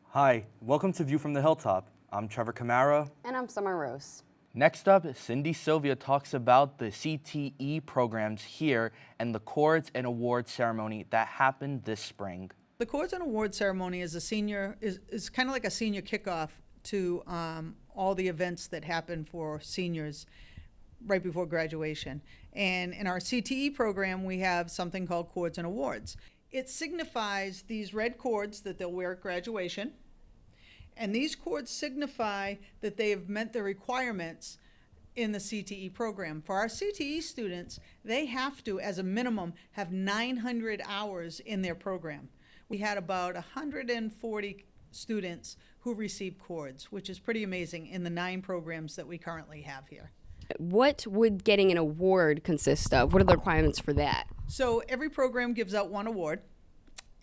Hi, welcome to View from the Hilltop. I'm Trevor Camara. And I'm Summer Rose. Next up, Cindy Sylvia talks about the CTE programs here and the Chords and Awards ceremony that happened this spring. The Chords and Awards ceremony is is kind of like a senior kickoff to all the events that happen for seniors right before graduation. And in our CTE program, we have something called Chords and Awards. It signifies these red cords that they'll wear at graduation. And these cords signify that they have met the requirements in the CTE program. For our CTE students, they have to, as a minimum, have 900 hours in their program. We had about 140 students who received cords, which is pretty amazing in the 9 programs that we currently have here. What would getting an award consist of? What are the requirements for that? So every program gives out 1 award,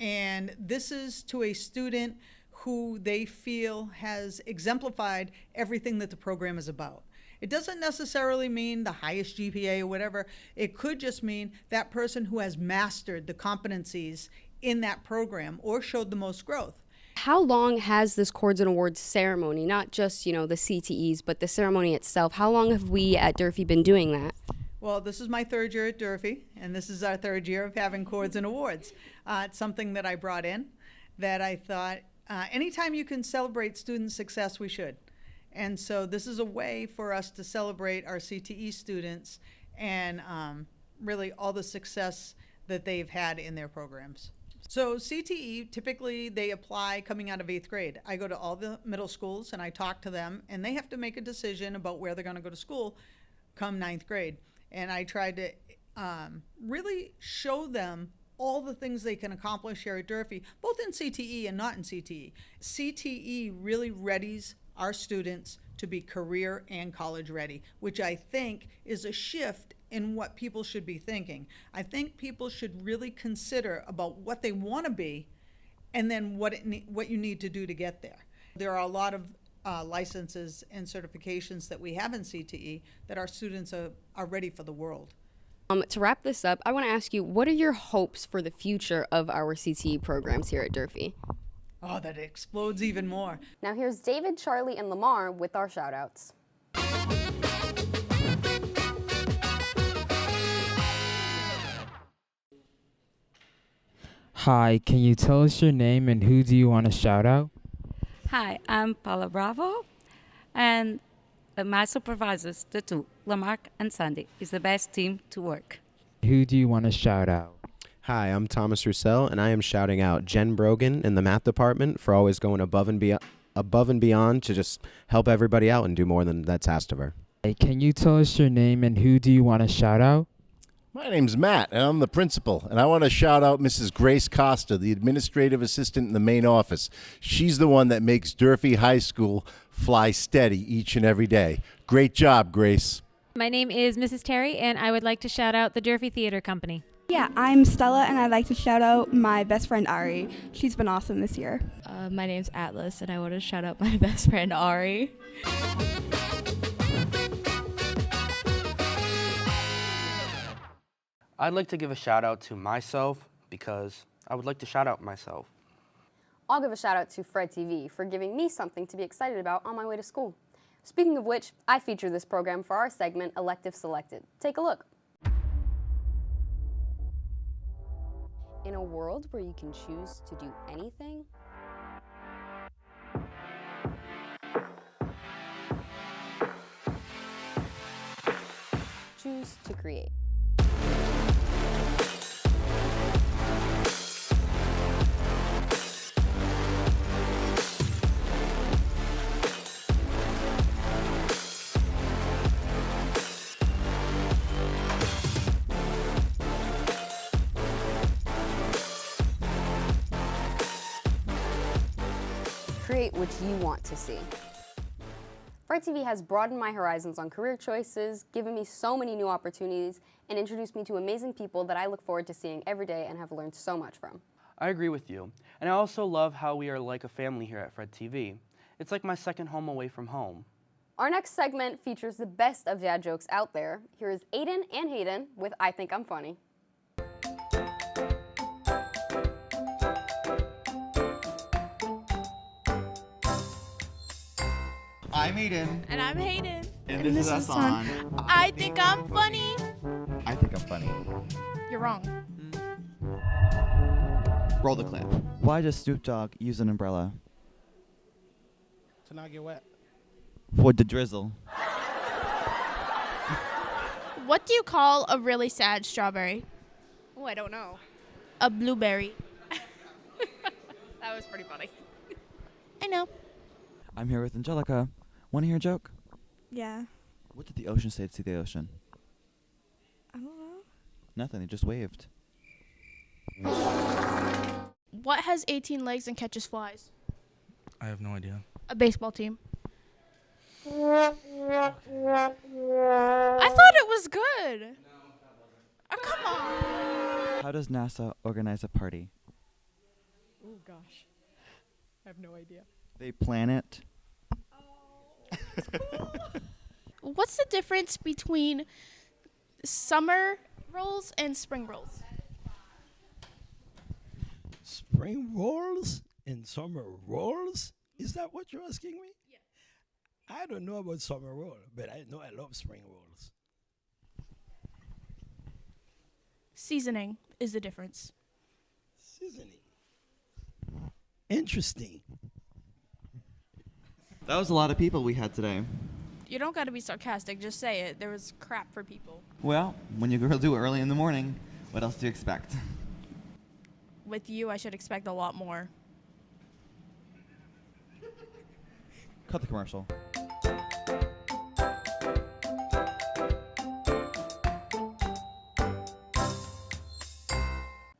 and this is to a student who they feel has exemplified everything that the program is about. It doesn't necessarily mean the highest GPA or whatever. It could just mean that person who has mastered the competencies in that program or showed the most growth. How long has this Chords and Awards ceremony, not just, the CTEs, but the ceremony itself? How long have we at Durfee been doing that? Well, this is my 3rd year at Durfee, and this is our 3rd year of having Chords and Awards. It's something that I brought in that I thought, anytime you can celebrate student success, we should. And so this is a way for us to celebrate our CTE students and really all the success that they've had in their programs. So CTE, typically they apply coming out of 8th grade. I go to all the middle schools and I talk to them, and they have to make a decision about where they're going to go to school come 9th grade. And I try to really show them all the things they can accomplish here at Durfee, both in CTE and not in CTE. CTE really readies our students to be career and college ready, which I think is a shift in what people should be thinking. I think people should really consider about what they want to be and then what you need to do to get there. There are a lot of licenses and certifications that we have in CTE that our students are ready for the world. To wrap this up, I want to ask you, what are your hopes for the future of our CTE programs here at Durfee? Oh, that it explodes even more. Now here's David, Charlie, and Lamar with our shout-outs. Hi, can you tell us your name and who do you want to shout out? Hi, I'm Paula Bravo, and my supervisors, the 2, Lamarck and Sandy, is the best team to work. Who do you want to shout out? Hi, I'm Thomas Roussel, and I am shouting out Jen Brogan in the math department for always going above and beyond to just help everybody out and do more than that's asked of her. Hey, can you tell us your name and who do you want to shout out? My name's Matt, and I'm the principal, and I want to shout out Mrs. Grace Costa, the administrative assistant in the main office. She's the one that makes Durfee High School fly steady each and every day. Great job, Grace. My name is Mrs. Terry, and I would like to shout out the Durfee Theater Company. Yeah, I'm Stella, and I'd like to shout out my best friend Ari. She's been awesome this year. My name's Atlas, and I want to shout out my best friend Ari. I'd like to give a shout out to myself because I would like to shout out myself. I'll give a shout out to Fred TV for giving me something to be excited about on my way to school. Speaking of which, I feature this program for our segment, Elective Selected. Take a look. In a world where you can choose to do anything, choose to create. Create what you want to see. Fred TV has broadened my horizons on career choices, given me so many new opportunities, and introduced me to amazing people that I look forward to seeing every day and have learned so much from. I agree with you. And I also love how we are like a family here at Fred TV. It's like my second home away from home. Our next segment features the best of dad jokes out there. Here is Aiden and Hayden with I Think I'm Funny. I'm Aiden. And I'm Hayden. And this is us on I Think I'm Funny. I Think I'm Funny. You're wrong. Roll the clip. Why does Snoop Dogg use an umbrella? To not get wet. For the drizzle. What do you call a really sad strawberry? Oh, I don't know. A blueberry. That was pretty funny. I know. I'm here with Angelica. Want to hear a joke? Yeah. What did the ocean say to the ocean? I don't know. Nothing. It just waved. What has 18 legs and catches flies? I have no idea. A baseball team. I thought it was good. Oh, come on. How does NASA organize a party? Oh, gosh. I have no idea. They plan it. What's the difference between summer rolls and spring rolls? Spring rolls and summer rolls? Is that what you're asking me? Yeah. I don't know about summer roll, but I know I love spring rolls. Seasoning is the difference. Seasoning. Interesting. That was a lot of people we had today. You don't got to be sarcastic. Just say it. There was crap for people. Well, when you girls do it early in the morning, what else do you expect? With you, I should expect a lot more. Cut the commercial.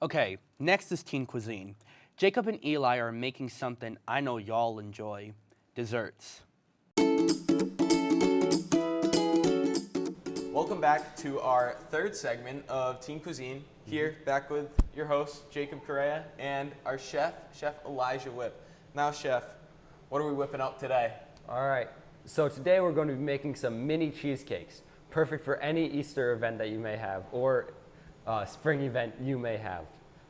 Okay, next is teen cuisine. Jacob and Eli are making something I know y'all enjoy, desserts. Welcome back to our third segment of Teen Cuisine. Here, back with your host, Jacob Correa, and our chef, Chef Elijah Whip. Now, Chef, what are we whipping up today? All right, so today we're going to be making some mini cheesecakes, perfect for any Easter event that you may have or spring event you may have.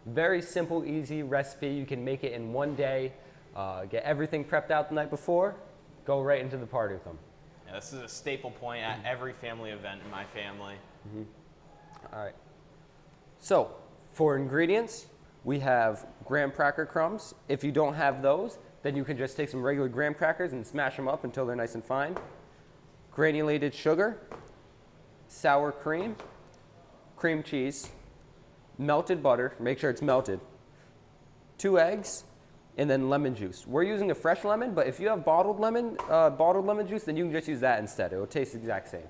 Very simple, easy recipe. You can make it in one day, get everything prepped out the night before, go right into the party with them. Yeah, this is a staple point at every family event in my family. All right. So, for ingredients, we have graham cracker crumbs. If you don't have those, then you can just take some regular graham crackers and smash them up until they're nice and fine. Granulated sugar, sour cream, cream cheese, melted butter, make sure it's melted, 2 eggs, and then lemon juice. We're using a fresh lemon, but if you have bottled lemon juice, then you can just use that instead. It will taste the exact same.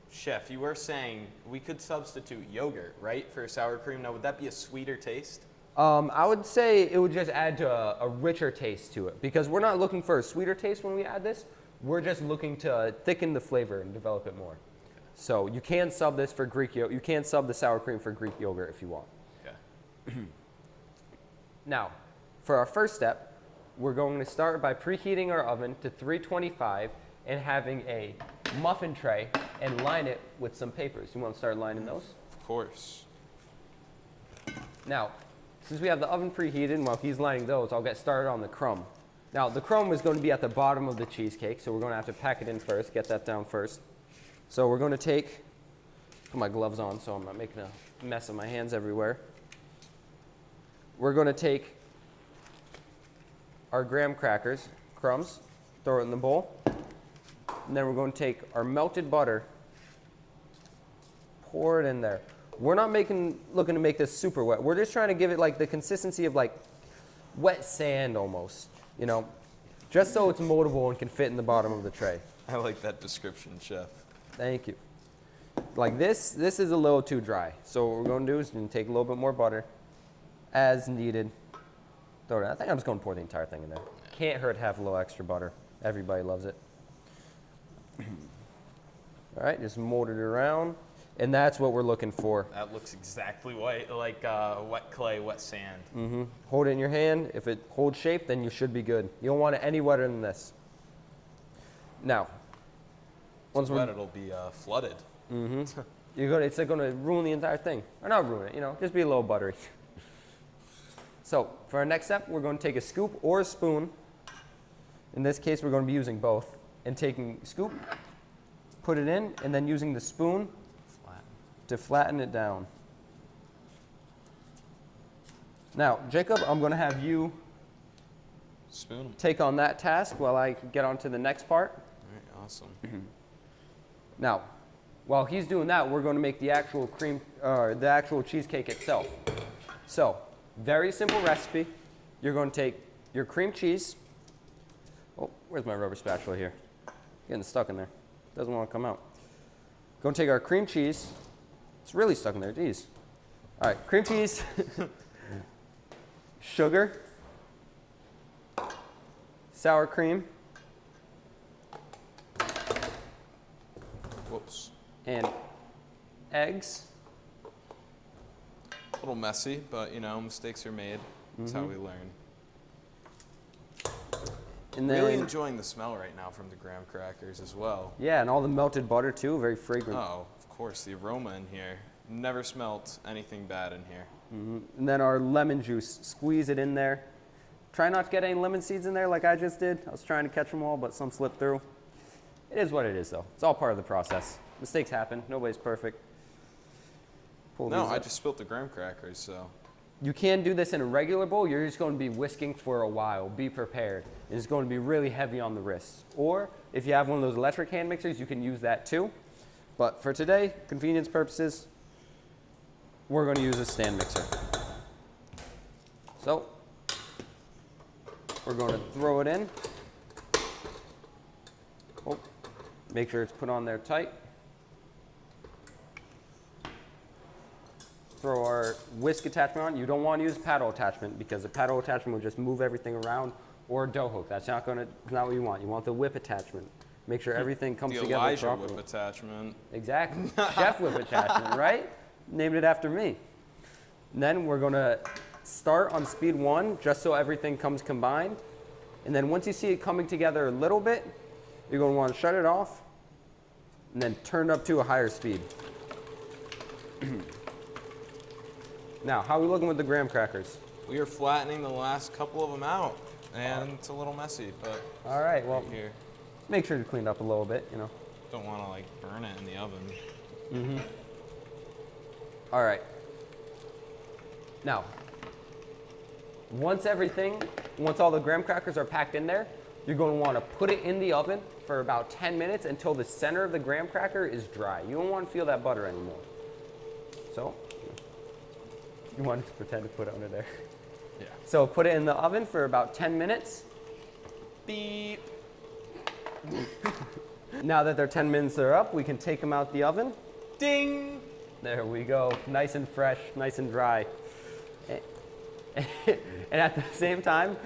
Chef, you were saying we could substitute yogurt, right, for sour cream. Now, would that be a sweeter taste? I would say it would just add to a richer taste to it because we're not looking for a sweeter taste when we add this. We're just looking to thicken the flavor and develop it more. So you can sub this for Greek yogurt. You can sub the sour cream for Greek yogurt if you want. Okay. Now, for our first step, we're going to start by preheating our oven to 325 and having a muffin tray and line it with some papers. You want to start lining those? Of course. Now, since we have the oven preheated and while he's lining those, I'll get started on the crumb. Now, the crumb is going to be at the bottom of the cheesecake, so we're going to have to pack it in first, get that down first. So we're going to put my gloves on so I'm not making a mess of my hands everywhere. We're going to take our graham crackers, crumbs, throw it in the bowl. And then we're going to take our melted butter, pour it in there. We're not looking to make this super wet. We're just trying to give it like the consistency of like wet sand almost, you know, just so it's moldable and can fit in the bottom of the tray. I like that description, Chef. Thank you. Like this is a little too dry. So what we're going to do is we're going to take a little bit more butter as needed. Throw it in. I think I'm just going to pour the entire thing in there. Can't hurt to have a little extra butter. Everybody loves it. All right, just mold it around. And that's what we're looking for. That looks exactly like wet clay, wet sand. Hold it in your hand. If it holds shape, then you should be good. You don't want it any wetter than this. Now, Once wet, it'll be flooded. Mm-hmm. It's going to ruin the entire thing. Or not ruin it, just be a little buttery. So for our next step, we're going to take a scoop or a spoon. In this case, we're going to be using both. And taking scoop, put it in, and then using the spoon to flatten it down. Now, Jacob, I'm going to have you take on that task while I get on to the next part. All right, awesome. Now, while he's doing that, we're going to make the actual the actual cheesecake itself. So, very simple recipe. You're going to take your cream cheese. Oh, where's my rubber spatula here? Getting stuck in there. Doesn't want to come out. Going to take our cream cheese. It's really stuck in there, geez. All right, cream cheese, sugar, sour cream, Whoops. and eggs. A little messy, but mistakes are made. That's how we learn. And then, really enjoying the smell right now from the graham crackers as well. Yeah, and all the melted butter too, very fragrant. Oh, of course, the aroma in here. Never smelt anything bad in here. And then our lemon juice, squeeze it in there. Try not to get any lemon seeds in there like I just did. I was trying to catch them all, but some slipped through. It is what it is though. It's all part of the process. Mistakes happen, nobody's perfect. I just spilt the graham crackers, so. You can do this in a regular bowl. You're just going to be whisking for a while. Be prepared. It's going to be really heavy on the wrists. Or if you have one of those electric hand mixers, you can use that too. But for today, convenience purposes, we're going to use a stand mixer. So we're going to throw it in. Oh, make sure it's put on there tight. Throw our whisk attachment on. You don't want to use a paddle attachment because the paddle attachment will just move everything around, or a dough hook. That's not what you want. You want the whip attachment. Make sure everything comes together Elijah properly. whip attachment. Exactly. Chef whip attachment, right? Named it after me. And then we're going to start on speed 1 just so everything comes combined. And then once you see it coming together a little bit, you're going to want to shut it off and then turn it up to a higher speed. Now, how are we looking with the graham crackers? We are flattening the last couple of them out, and it's a little messy, but. All right, well, here. Make sure to clean up a little bit, Don't want to burn it in the oven. Mm-hmm. All right. Now, once all the graham crackers are packed in there, you're going to want to put it in the oven for about 10 minutes until the center of the graham cracker is dry. You don't want to feel that butter anymore. So, you want to pretend to put it under there. Yeah. So put it in the oven for about 10 minutes. Beep. Now that their 10 minutes are up, we can take them out the oven. Ding! There we go. Nice and fresh, nice and dry. And at the same time,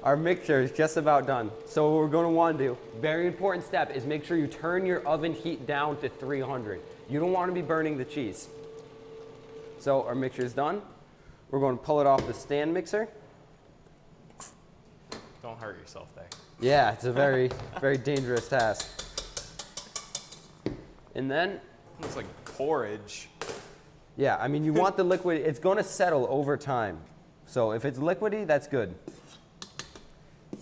our mixture is just about done. So what we're going to want to do, very important step, is make sure you turn your oven heat down to 300. You don't want to be burning the cheese. So our mixture is done. We're going to pull it off the stand mixer. Don't hurt yourself there. Yeah, it's a very, very dangerous task. And then, it's like porridge. Yeah, I mean, you want the liquid, it's going to settle over time. So if it's liquidy, that's good.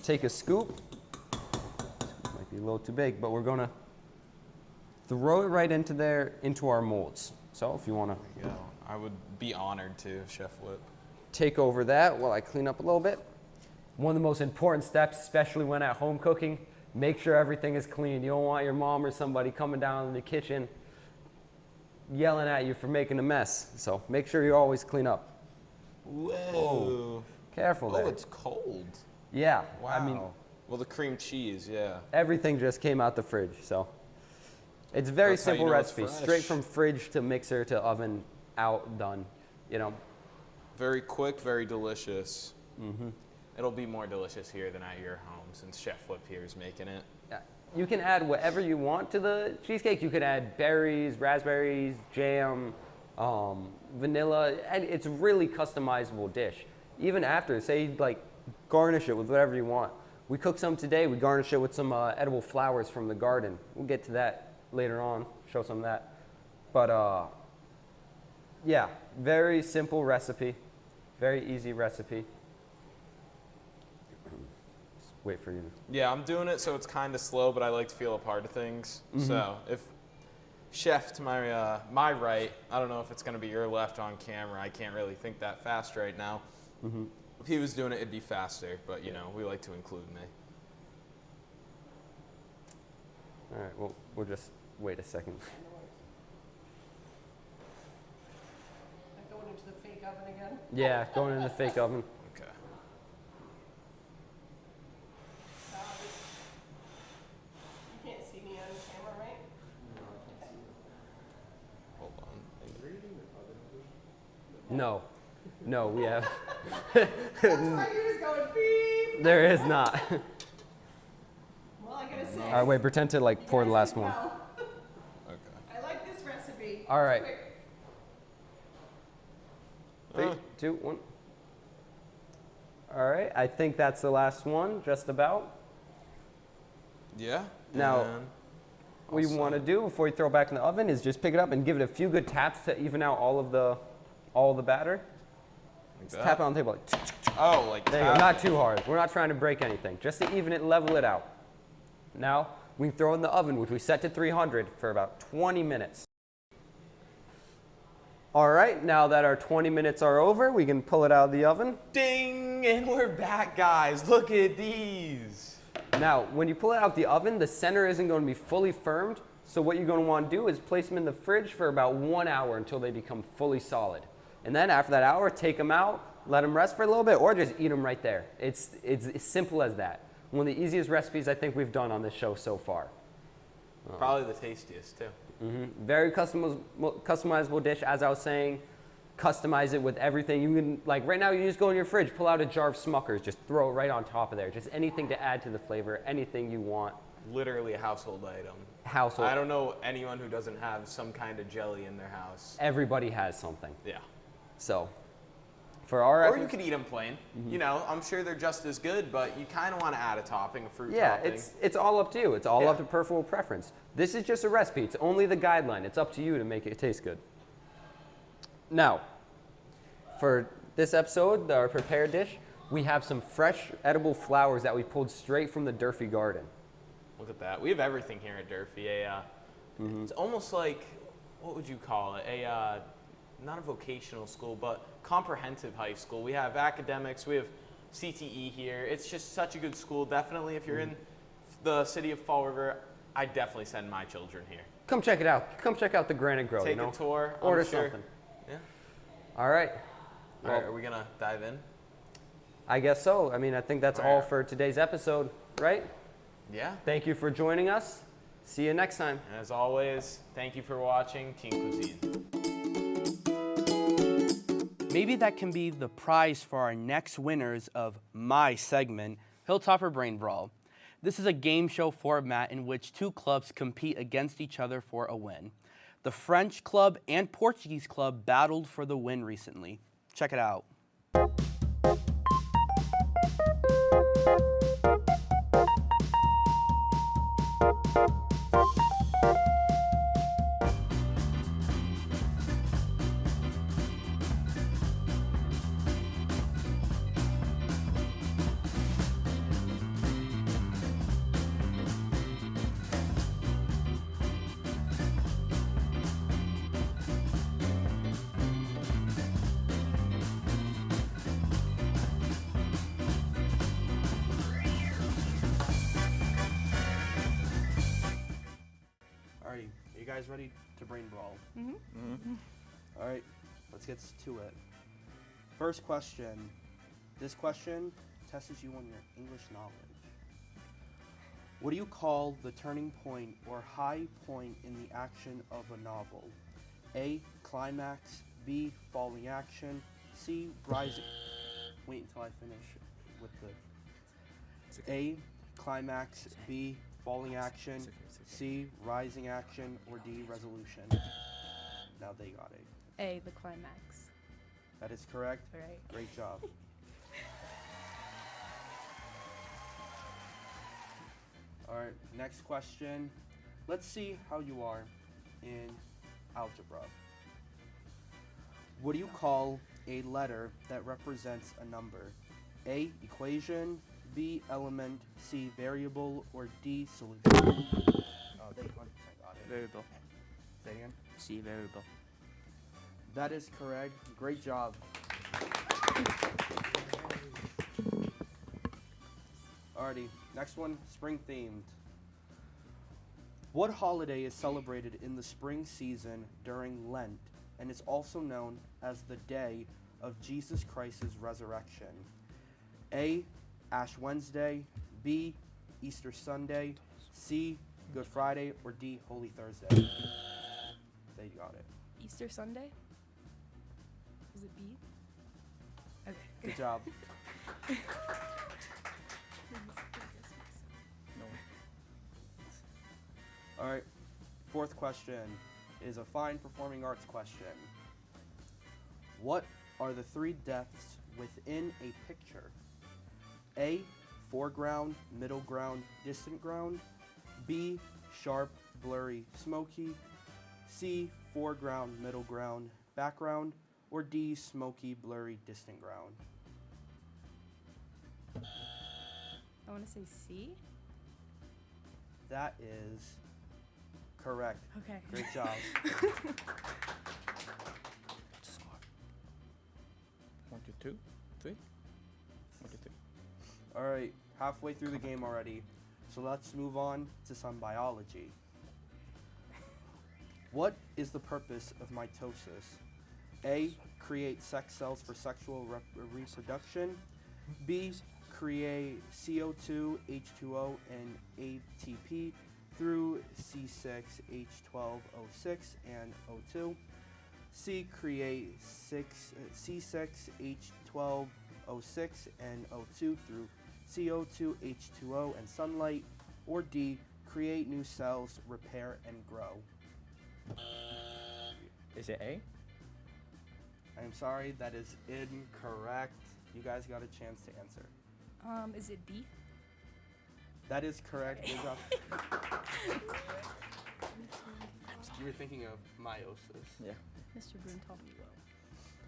Take a scoop. Might be a little too big, but we're going to throw it right into our molds. So if you want to. There you go. I would be honored to, Chef Whip. Take over that while I clean up a little bit. One of the most important steps, especially when at home cooking, make sure everything is clean. You don't want your mom or somebody coming down in the kitchen yelling at you for making a mess. So make sure you always clean up. Whoa. Oh, careful there. Oh, it's cold. Yeah. Wow. I mean, well, the cream cheese, yeah. everything just came out the fridge. So it's a very That's how you simple know it's recipe. fresh. Straight from fridge to mixer to oven, out, done. Very quick, very delicious. Mm-hmm. It'll be more delicious here than at your home since Chef Whip here is making it. Yeah. You can add whatever you want to the cheesecake. You could add berries, raspberries, jam, vanilla, and it's a really customizable dish. Even after, say, garnish it with whatever you want. We cooked some today. We garnish it with some edible flowers from the garden. We'll get to that later on, show some of that. But yeah, very simple recipe, very easy recipe. Just wait for you. Yeah, I'm doing it so it's kind of slow, but I like to feel a part of things. So if Chef to my my right, I don't know if it's going to be your left on camera. I can't really think that fast right now. If he was doing it, it'd be faster, but you know, we like to include me. All right, well, we'll just wait a second. Going into the fake oven again? Yeah, going in the fake oven. Okay. You can't see me on camera, right? Hold on. No, no, we have. That's why you was going beep. There is not. Well, I'm gonna say. All right, wait, pretend to like pour the last one. Okay. I like this recipe. All right. Quick. 3, 2, 1. All right, I think that's the last one, just about. Yeah. Now, and what you want to do before you throw it back in the oven is just pick it up and give it a few good taps to even out all of the batter. Like Just that? tap it on the table. Like, Oh, like there you go. Not too hard. We're not trying to break anything. Just to even it, level it out. Now, we can throw it in the oven, which we set to 300 for about 20 minutes. All right, now that our 20 minutes are over, we can pull it out of the oven. Ding! And we're back, guys. Look at these. Now, when you pull it out of the oven, the center isn't going to be fully firmed. So what you're going to want to do is place them in the fridge for about 1 hour until they become fully solid. And then after that hour, take them out, let them rest for a little bit, or just eat them right there. It's as simple as that. One of the easiest recipes I think we've done on this show so far. Probably the tastiest, too. Very customizable dish, as I was saying. Customize it with everything. You can, like right now, you just go in your fridge, pull out a jar of Smuckers, just throw it right on top of there. Just anything to add to the flavor, anything you want. Literally a household item. Household. I don't know anyone who doesn't have some kind of jelly in their house. Everybody has something. Yeah. So, for our Or you could eat them plain. You know, I'm sure they're just as good, but you kind of want to add a topping, a fruit topping. it's all up to you. It's all up to personal preference. This is just a recipe. It's only the guideline. It's up to you to make it taste good. Now, for this episode, our prepared dish, we have some fresh edible flowers that we pulled straight from the Durfee garden. Look at that. We have everything here at Durfee. It's almost like, what would you call it? Not a vocational school, but comprehensive high school. We have academics. We have CTE here. It's just such a good school. Definitely, if you're in the city of Fall River, I definitely send my children here. Come check it out. Come check out the Granite Grow. Take a tour. Order I'm sure. something. Yeah. All right. All right. Are we gonna dive in? I guess so. I mean, I think that's all for today's episode, right? Yeah. Thank you for joining us. See you next time. And as always, thank you for watching Teen Cuisine. Maybe that can be the prize for our next winners of my segment, Hilltop or Brain Brawl. This is a game show format in which two clubs compete against each other for a win. The French club and Portuguese club battled for the win recently. Check it out. All right, are you guys ready to brain brawl? All right, let's get to it. First question. This question tests you on your English knowledge. What do you call the turning point or high point in the action of a novel? A, climax. B, falling action. C, rising. Wait until I finish with the A, climax. B, falling action. C, rising action. Or D, resolution. Now they got it. A, the climax. That is correct. Right. Great job. All right, next question. Let's see how you are in algebra. What do you call a letter that represents a number? A, equation, B, element, C, variable, or D, solution? Oh, they 100% got it. Variable. Say it again. C, variable. That is correct. Great job. Alrighty, next one, spring themed. What holiday is celebrated in the spring season during Lent and is also known as the day of Jesus Christ's resurrection? A, Ash Wednesday, B, Easter Sunday, C, Good Friday, or D, Holy Thursday? They got it. Easter Sunday? Is it B? Okay. Good job. All right, fourth question is a fine performing arts question. What are the three depths within a picture? A, foreground, middle ground, distant ground. B, sharp, blurry, smoky. C, foreground, middle ground, background. Or D, smoky, blurry, distant ground. I want to say C. That is correct. Okay. Great job. One, two, two, three. One, two, three. All right, halfway through the game already. So let's move on to some biology. What is the purpose of mitosis? A, create sex cells for sexual reproduction. B, create CO2, H2O, and ATP through C6, H12O6, and O2. C, create C6, H12O6, and O2 through CO2, H2O, and sunlight. Or D, create new cells, repair, and grow. Is it A? I'm sorry, that is incorrect. You guys got a chance to answer. Is it B? That is correct. Good job. You were thinking of meiosis. Yeah. Mr. Broom taught me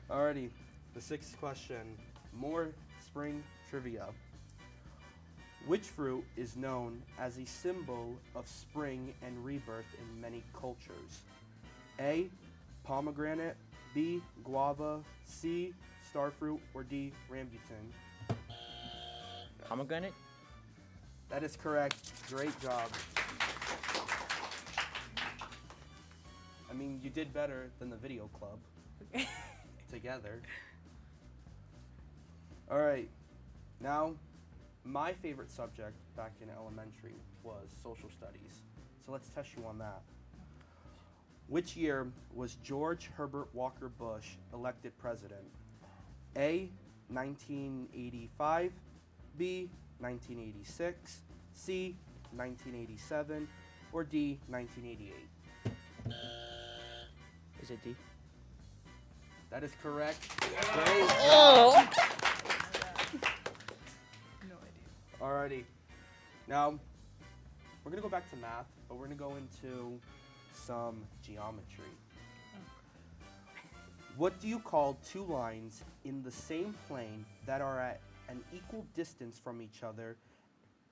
well. Alrighty, the sixth question. More spring trivia. Which fruit is known as a symbol of spring and rebirth in many cultures? A, pomegranate, B, guava, C, starfruit, or D, rambutan? Pomegranate? That is correct. Great job. I mean, you did better than the video club. Okay. Together. All right. Now, my favorite subject back in elementary was social studies. So let's test you on that. Which year was George Herbert Walker Bush elected president? A, 1985, B, 1986, C, 1987, or D, 1988? Is it D? That is correct. Oh. No idea. Alrighty. Now, we're going to go back to math, but we're going to go into some geometry. What do you call two lines in the same plane that are at an equal distance from each other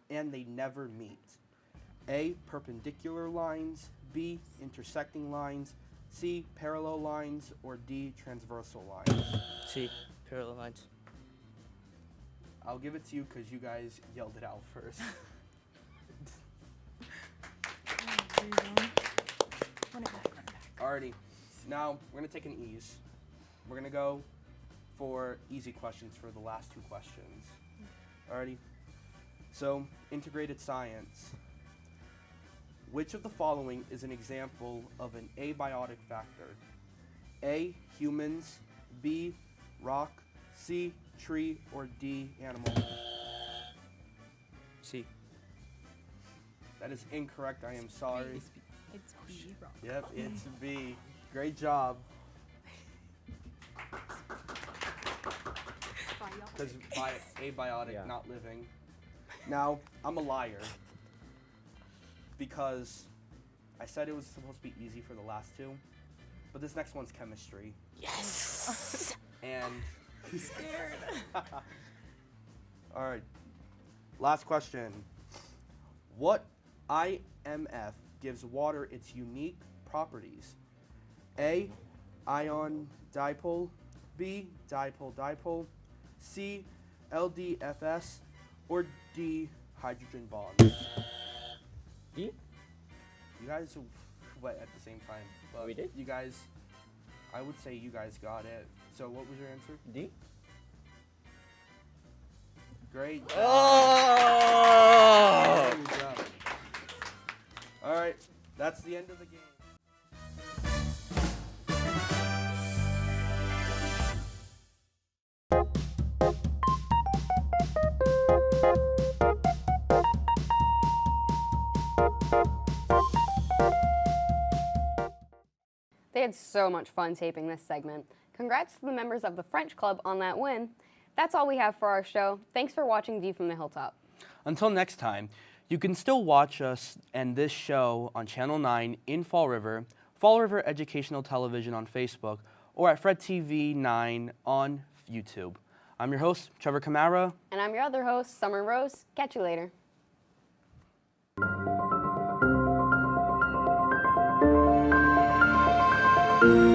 and they never meet? A, perpendicular lines, B, intersecting lines, C, parallel lines, or D, transversal lines? C, parallel lines. I'll give it to you because you guys yelled it out first. Alrighty, now we're going to take an ease. We're going to go for easy questions for the last two questions. Alrighty, so integrated science. Which of the following is an example of an abiotic factor? A, humans, B, rock, C, tree, or D, animal? C. That is incorrect, I am sorry. It's B. Wrong. Yep, it's B. Great job. Because abiotic, Yeah. not living. Now, I'm a liar. Because I said it was supposed to be easy for the last two, but this next one's chemistry. Yes. And I'm scared. all right, last question. What IMF gives water its unique properties? A, ion dipole. B, dipole-dipole. C, LDFS. Or D, hydrogen bonds. D? You guys went at the same time. But We did? You guys, I would say you guys got it. So what was your answer? D? Great job. Oh! Great job. All right, that's the end of the game. They had so much fun taping this segment. Congrats to the members of the French Club on that win. That's all we have for our show. Thanks for watching View from the Hilltop. Until next time, you can still watch us and this show on Channel 9 in Fall River Educational Television on Facebook, or at Fred TV 9 on YouTube. I'm your host, Trevor Camara. And I'm your other host, Summer Rose. Catch you later. Thank you.